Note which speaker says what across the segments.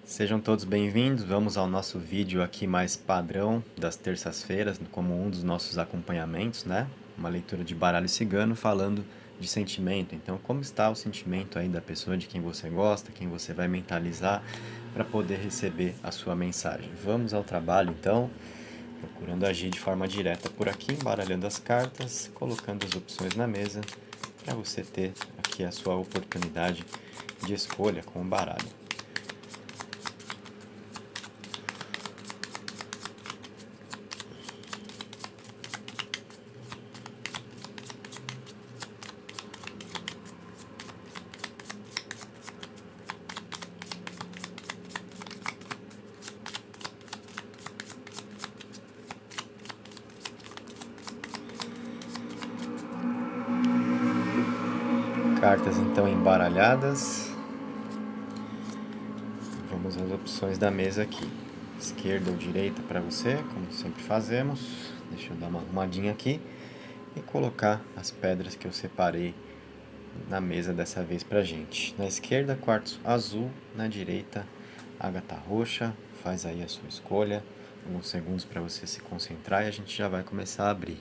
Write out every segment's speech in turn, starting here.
Speaker 1: Sejam todos bem-vindos. Vamos ao nosso vídeo aqui mais padrão das terças-feiras, como um dos nossos acompanhamentos, né? Uma leitura de baralho cigano falando de sentimento. Então, como está o sentimento aí da pessoa de quem você gosta, quem você vai mentalizar para poder receber a sua mensagem. Vamos ao trabalho, então, procurando agir de forma direta por aqui, embaralhando as cartas, colocando as opções na mesa para você ter aqui a sua oportunidade de escolha com o baralho. Cartas então embaralhadas. Vamos às opções da mesa aqui. Esquerda ou direita para você, como sempre fazemos. Deixa eu dar uma arrumadinha aqui e colocar as pedras que eu separei na mesa dessa vez pra gente. Na esquerda, quartzo azul. Na direita, ágata roxa. Faz aí a sua escolha. Alguns segundos para você se concentrar e a gente já vai começar a abrir.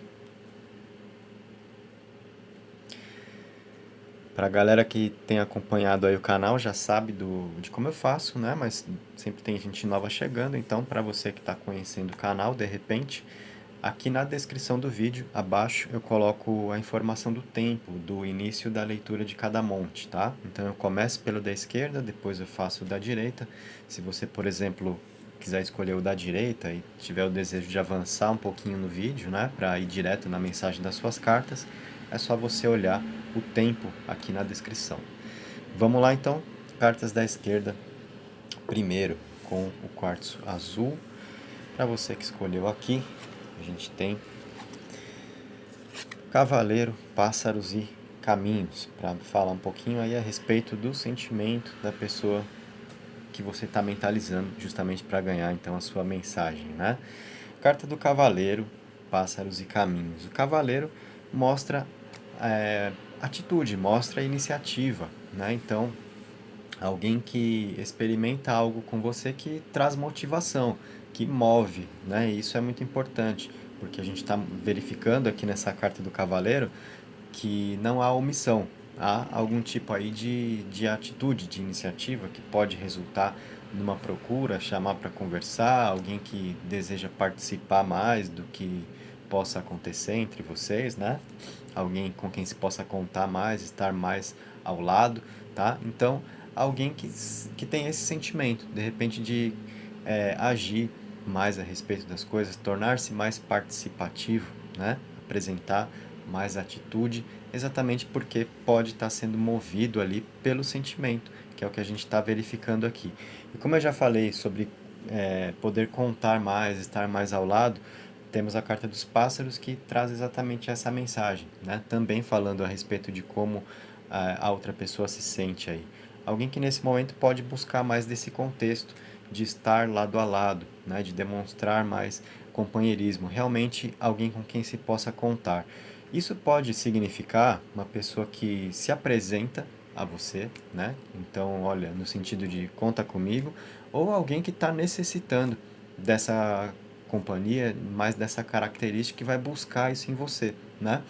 Speaker 1: Para a galera que tem acompanhado aí o canal já sabe de como eu faço, né? Mas sempre tem gente nova chegando, então para você que está conhecendo o canal, de repente, aqui na descrição do vídeo, abaixo, eu coloco a informação do tempo, do início da leitura de cada monte, tá? Então eu começo pelo da esquerda, depois eu faço o da direita. Se você, por exemplo, quiser escolher o da direita e tiver o desejo de avançar um pouquinho no vídeo, né, para ir direto na mensagem das suas cartas, é só você olhar o tempo aqui na descrição. Vamos lá então, cartas da esquerda, primeiro com o quartzo azul. Para você que escolheu aqui, a gente tem Cavaleiro, Pássaros e Caminhos, para falar um pouquinho aí a respeito do sentimento da pessoa que você está mentalizando, justamente para ganhar então a sua mensagem, né? Carta do Cavaleiro, Pássaros e Caminhos. O Cavaleiro mostra atitude, mostra iniciativa, né? Então, alguém que experimenta algo com você que traz motivação, que move, né? E isso é muito importante, porque a gente está verificando aqui nessa carta do Cavaleiro que não há omissão, há algum tipo aí de atitude, de iniciativa que pode resultar numa procura, chamar para conversar, alguém que deseja participar mais do que possa acontecer entre vocês, né? Alguém com quem se possa contar mais, estar mais ao lado, tá? Então, alguém que tem esse sentimento, de repente, de agir mais a respeito das coisas, tornar-se mais participativo, né? Apresentar mais atitude, exatamente porque pode estar sendo movido ali pelo sentimento, que é o que a gente está verificando aqui. E como eu já falei sobre poder contar mais, estar mais ao lado, temos a carta dos pássaros que traz exatamente essa mensagem, né? Também falando a respeito de como a outra pessoa se sente aí. Alguém que nesse momento pode buscar mais desse contexto de estar lado a lado, né? De demonstrar mais companheirismo, realmente alguém com quem se possa contar. Isso pode significar uma pessoa que se apresenta a você, né? Então, olha, no sentido de conta comigo, ou alguém que está necessitando dessa companhia, mais dessa característica que vai buscar isso em você, né?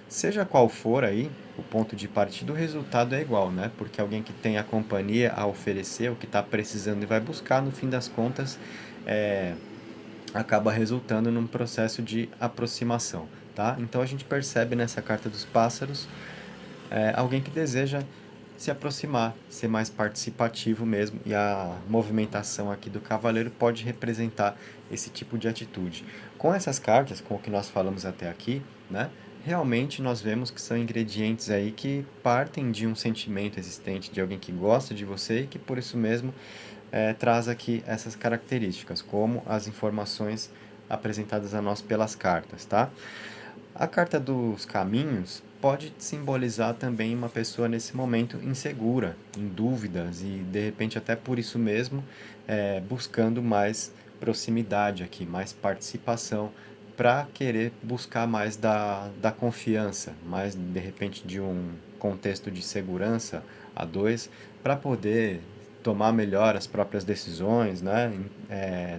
Speaker 1: Seja qual for aí o ponto de partida, o resultado é igual, né? Porque alguém que tem a companhia a oferecer, o que está precisando e vai buscar, no fim das contas, é, acaba resultando num processo de aproximação, tá? Então a gente percebe nessa carta dos pássaros alguém que deseja se aproximar, ser mais participativo mesmo, e a movimentação aqui do cavaleiro pode representar esse tipo de atitude. Com essas cartas, com o que nós falamos até aqui, né, realmente nós vemos que são ingredientes aí que partem de um sentimento existente de alguém que gosta de você e que por isso mesmo traz aqui essas características, como as informações apresentadas a nós pelas cartas, tá? A carta dos caminhos pode simbolizar também uma pessoa nesse momento insegura, em dúvidas e de repente até por isso mesmo buscando mais proximidade aqui, mais participação para querer buscar mais da confiança, mais de repente de um contexto de segurança a dois, para poder tomar melhor as próprias decisões, né?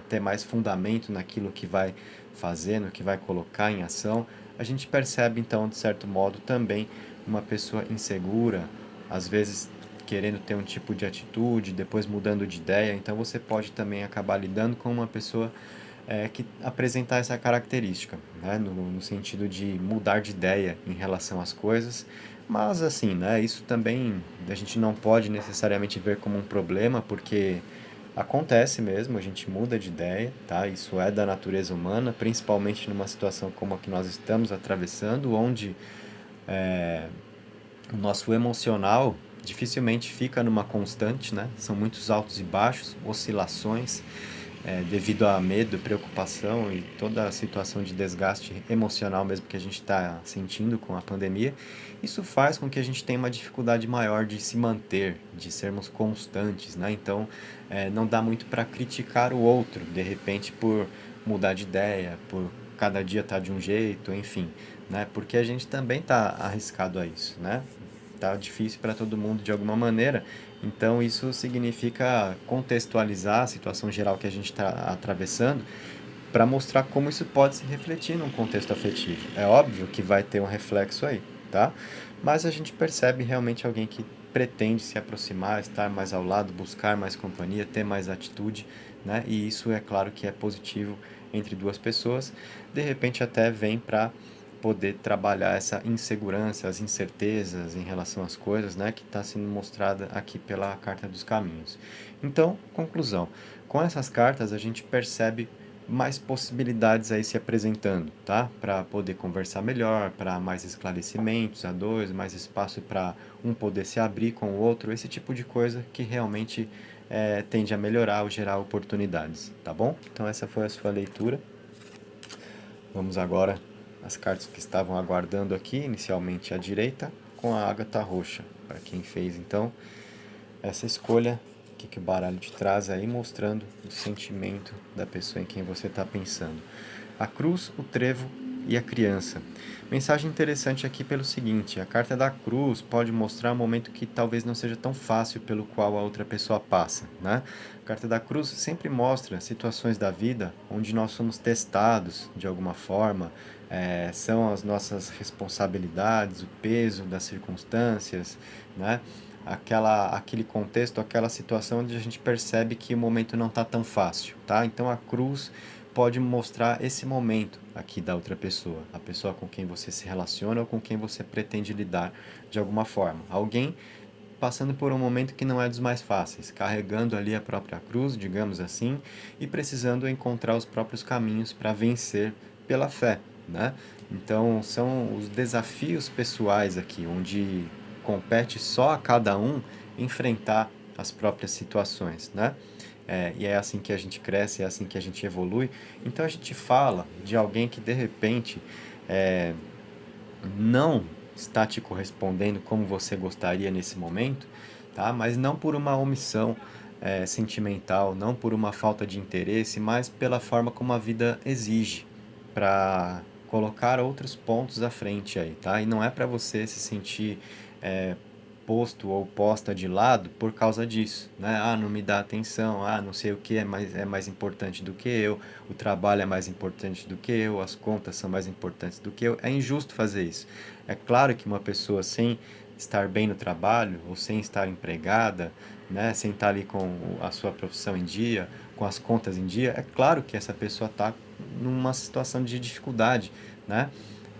Speaker 1: Ter mais fundamento naquilo que vai fazer, no que vai colocar em ação, a gente percebe então, de certo modo, também uma pessoa insegura, às vezes querendo ter um tipo de atitude, depois mudando de ideia. Então você pode também acabar lidando com uma pessoa que apresentar essa característica, né? No sentido de mudar de ideia em relação às coisas. Mas assim, né? Isso também a gente não pode necessariamente ver como um problema, porque acontece mesmo, a gente muda de ideia, tá? Isso é da natureza humana, principalmente numa situação como a que nós estamos atravessando, onde o nosso emocional dificilmente fica numa constante, né? São muitos altos e baixos, oscilações, devido a medo, preocupação e toda a situação de desgaste emocional mesmo que a gente está sentindo com a pandemia. Isso faz com que a gente tenha uma dificuldade maior de se manter, de sermos constantes, né? Então, não dá muito para criticar o outro, de repente, por mudar de ideia, por cada dia estar de um jeito, enfim, né? Porque a gente também está arriscado a isso, né? Tá difícil para todo mundo de alguma maneira. Então isso significa contextualizar a situação geral que a gente está atravessando para mostrar como isso pode se refletir num contexto afetivo. É óbvio que vai ter um reflexo aí, tá? Mas a gente percebe realmente alguém que pretende se aproximar, estar mais ao lado, buscar mais companhia, ter mais atitude, né? E isso é claro que é positivo entre duas pessoas. De repente até vem para poder trabalhar essa insegurança, as incertezas em relação às coisas, né, que está sendo mostrada aqui pela Carta dos Caminhos. Então, conclusão, com essas cartas a gente percebe mais possibilidades aí se apresentando, tá? Para poder conversar melhor, para mais esclarecimentos a dois, mais espaço para um poder se abrir com o outro, esse tipo de coisa que realmente tende a melhorar ou gerar oportunidades, tá bom? Então essa foi a sua leitura. Vamos agora às cartas que estavam aguardando aqui, inicialmente à direita, com a ágata roxa. Para quem fez então essa escolha, o que o baralho te traz aí, mostrando o sentimento da pessoa em quem você está pensando. A cruz, o trevo e a criança. Mensagem interessante aqui pelo seguinte: a carta da cruz pode mostrar um momento que talvez não seja tão fácil pelo qual a outra pessoa passa, né? A carta da cruz sempre mostra situações da vida onde nós somos testados de alguma forma, são as nossas responsabilidades, o peso das circunstâncias, né? Aquele contexto, aquela situação onde a gente percebe que o momento não está tão fácil, tá? Então a cruz pode mostrar esse momento aqui da outra pessoa, a pessoa com quem você se relaciona ou com quem você pretende lidar de alguma forma. Alguém passando por um momento que não é dos mais fáceis, carregando ali a própria cruz, digamos assim, e precisando encontrar os próprios caminhos para vencer pela fé, né? Então, são os desafios pessoais aqui, onde compete só a cada um enfrentar as próprias situações, né? E é assim que a gente cresce, é assim que a gente evolui. Então a gente fala de alguém que de repente não está te correspondendo como você gostaria nesse momento, tá? Mas não por uma omissão sentimental, não por uma falta de interesse, mas pela forma como a vida exige para colocar outros pontos à frente aí, tá? E não é para você se sentir posto ou posta de lado por causa disso, né? Ah, não me dá atenção, ah, não sei o que é mais importante do que eu, o trabalho é mais importante do que eu, as contas são mais importantes do que eu. É injusto fazer isso. É claro que uma pessoa sem estar bem no trabalho ou sem estar empregada, né, sem estar ali com a sua profissão em dia, com as contas em dia, é claro que essa pessoa está numa situação de dificuldade, né?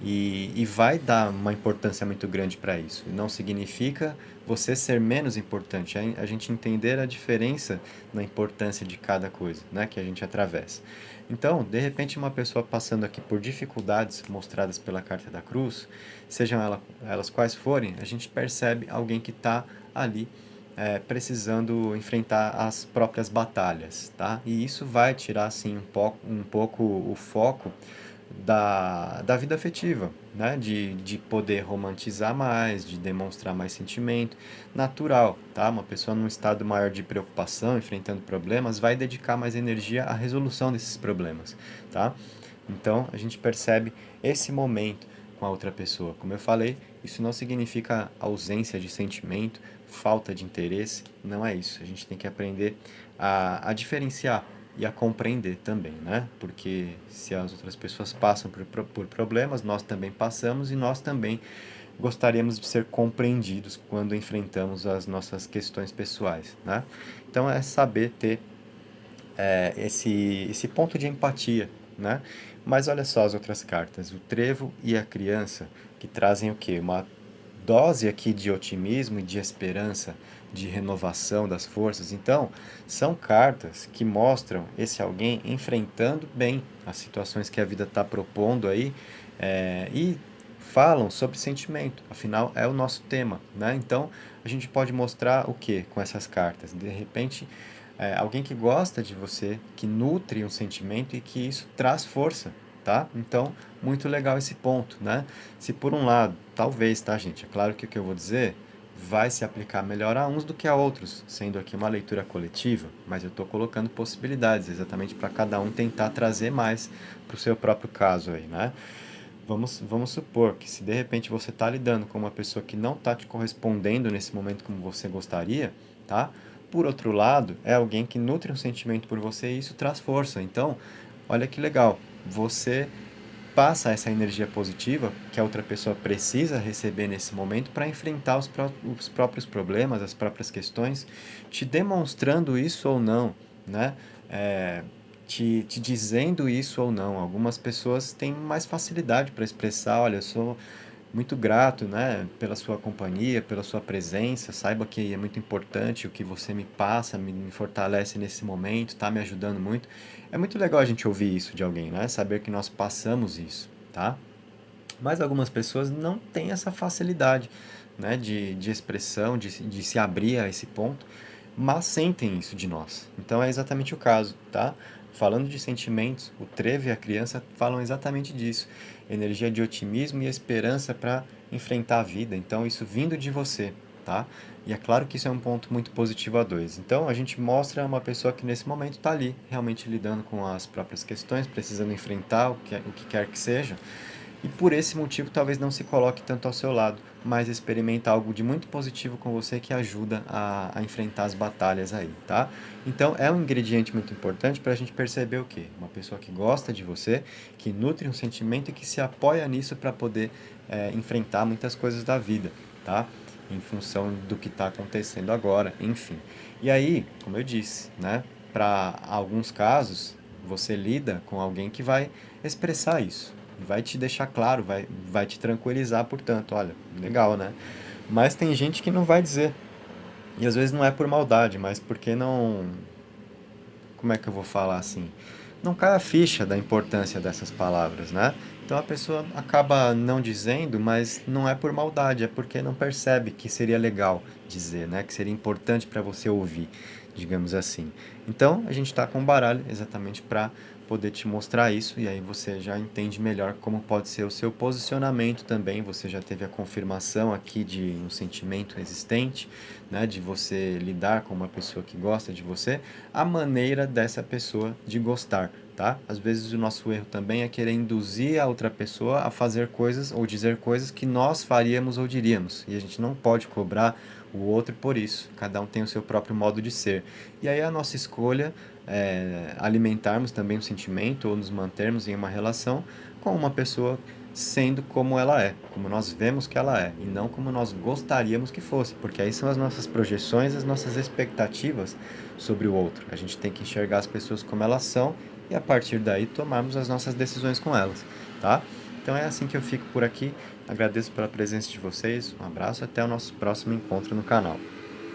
Speaker 1: E vai dar uma importância muito grande para isso. Não significa você ser menos importante, é a gente entender a diferença na importância de cada coisa, né, que a gente atravessa. Então, de repente, uma pessoa passando aqui por dificuldades mostradas pela Carta da Cruz, sejam elas quais forem, a gente percebe alguém que está ali precisando enfrentar as próprias batalhas, tá? E isso vai tirar, assim, um pouco o foco da vida afetiva, né? De poder romantizar mais, de demonstrar mais sentimento. Natural, tá? Uma pessoa num estado maior de preocupação, enfrentando problemas, vai dedicar mais energia à resolução desses problemas, tá? Então, a gente percebe esse momento com a outra pessoa. Como eu falei, isso não significa ausência de sentimento, falta de interesse, não é isso. A gente tem que aprender a diferenciar e a compreender também, né? Porque se as outras pessoas passam por problemas, nós também passamos e nós também gostaríamos de ser compreendidos quando enfrentamos as nossas questões pessoais, né? Então é saber ter esse ponto de empatia, né? Mas olha só as outras cartas, o trevo e a criança, que trazem o quê? Uma dose aqui de otimismo e de esperança, de renovação das forças. Então, são cartas que mostram esse alguém enfrentando bem as situações que a vida está propondo aí, e falam sobre sentimento. Afinal, é o nosso tema, né? Então, a gente pode mostrar o que com essas cartas? De repente, alguém que gosta de você, que nutre um sentimento e que isso traz força, tá? Então, muito legal esse ponto, né? Se por um lado, talvez, tá, gente? É claro que o que eu vou dizer vai se aplicar melhor a uns do que a outros, sendo aqui uma leitura coletiva, mas eu estou colocando possibilidades exatamente para cada um tentar trazer mais para o seu próprio caso aí, né? Vamos supor que se de repente você está lidando com uma pessoa que não está te correspondendo nesse momento como você gostaria, tá? Por outro lado, é alguém que nutre um sentimento por você e isso traz força. Então, olha que legal, você passa essa energia positiva que a outra pessoa precisa receber nesse momento para enfrentar os próprios problemas, as próprias questões, te demonstrando isso ou não, né? É, te dizendo isso ou não. Algumas pessoas têm mais facilidade para expressar, olha, eu sou muito grato, né, pela sua companhia, pela sua presença. Saiba que é muito importante o que você me passa, me fortalece nesse momento, está me ajudando muito. É muito legal a gente ouvir isso de alguém, né? Saber que nós passamos isso, tá? Mas algumas pessoas não têm essa facilidade, né, de expressão, de se abrir a esse ponto, mas sentem isso de nós. Então é exatamente o caso, tá? Falando de sentimentos, o trevo e a criança falam exatamente disso. Energia de otimismo e esperança para enfrentar a vida. Então isso vindo de você, tá? E é claro que isso é um ponto muito positivo a dois. Então a gente mostra uma pessoa que nesse momento está ali, realmente lidando com as próprias questões, precisando enfrentar o que quer que seja, e por esse motivo talvez não se coloque tanto ao seu lado, mas experimenta algo de muito positivo com você que ajuda a enfrentar as batalhas aí, tá? Então é um ingrediente muito importante para a gente perceber o quê? Uma pessoa que gosta de você, que nutre um sentimento e que se apoia nisso para poder enfrentar muitas coisas da vida, tá? Em função do que está acontecendo agora, enfim. E aí, como eu disse, né? Para alguns casos, você lida com alguém que vai expressar isso. Vai te deixar claro, vai te tranquilizar, portanto, olha, legal, né? Mas tem gente que não vai dizer. E às vezes não é por maldade, mas porque não. Como é que eu vou falar assim? Não cai a ficha da importância dessas palavras, né? Então a pessoa acaba não dizendo, mas não é por maldade, é porque não percebe que seria legal dizer, né? Que seria importante para você ouvir, digamos assim. Então a gente está com o baralho exatamente para poder te mostrar isso e aí você já entende melhor como pode ser o seu posicionamento também. Você já teve a confirmação aqui de um sentimento existente, né? De você lidar com uma pessoa que gosta de você, a maneira dessa pessoa de gostar, tá? Às vezes o nosso erro também é querer induzir a outra pessoa a fazer coisas ou dizer coisas que nós faríamos ou diríamos. E a gente não pode cobrar o outro por isso. Cada um tem o seu próprio modo de ser. E aí a nossa escolha é alimentarmos também o sentimento ou nos mantermos em uma relação com uma pessoa sendo como ela é, como nós vemos que ela é, e não como nós gostaríamos que fosse, porque aí são as nossas projeções, as nossas expectativas sobre o outro. A gente tem que enxergar as pessoas como elas são e a partir daí tomarmos as nossas decisões com elas, tá? Então é assim que eu fico por aqui. Agradeço pela presença de vocês, um abraço, até o nosso próximo encontro no canal.